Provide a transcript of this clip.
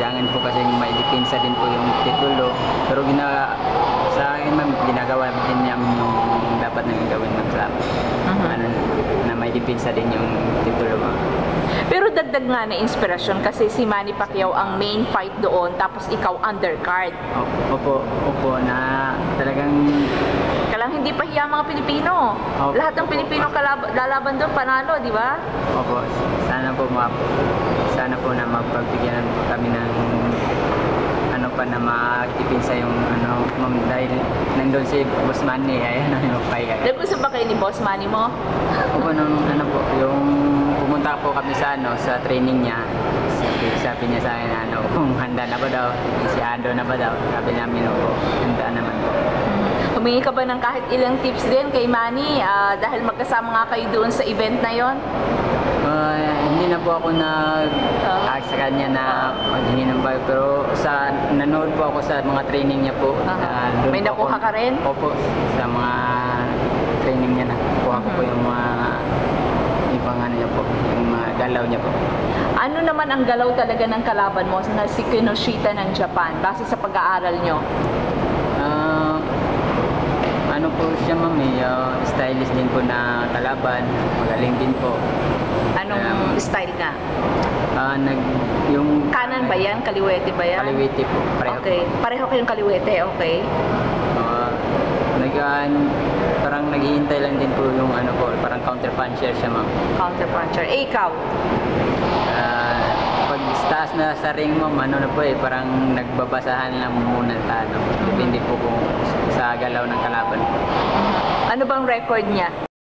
kailangan po kasi maidepensa din po yung titulo. Pero sa akin ma'am, ginagawa din namin yung dapat namin gawin ng club. Ano, na maidepensa din yung titulo ma'am. Pero dagdag nga na inspirasyon kasi si Manny Pacquiao ang main fight doon, tapos ikaw undercard. Opo, na talagang Kailang hindi pa hiya mga Pilipino. Opo. Lahat ng Pilipino lalaban doon, panalo, di ba? opo, sana po na mapagbigyan kami ng ano pa na makikipinsa yung ano ma'am dahil nandun si Boss Manny ayan yung pay. Gusto ba kayo ni Boss Manny mo? Opo, nung ano po, yung pumunta po kami sa sa training niya. Sabi niya sa akin kung handa na ba daw, si Ando na ba daw. Sabi namin handa naman po. Humingi ka ba ng kahit ilang tips din kay Manny dahil magkasama nga kayo doon sa event na yon? Hindi na po ako nag-ask sa kanya na maghingi ng bayo, pero nanood po ako sa mga training niya po. May nakuha ka rin? Opo, sa mga training niya nakuha ko po yung mga ibang ano niya po, yung mga galaw niya po. Ano naman ang galaw talaga ng kalaban mo na si Kinoshita ng Japan base sa pag-aaral nyo? Ano po siya ma'am, stylist din po na kalaban, magaling din po. Anong style nga? Yung Kanan ba yan? Kaliwete ba yan? Kaliwete po, pareho. Okay, pareho kayong kaliwete, okay. Parang naghihintay lang din po yung ano po, parang counter puncher siya ma'am. Counter puncher. Ikaw? Pag taas na sa ring mo, ano na po parang nagbabasahan lang muna tayo. Depende po kung sa galaw ng kalaban. Ano bang record niya?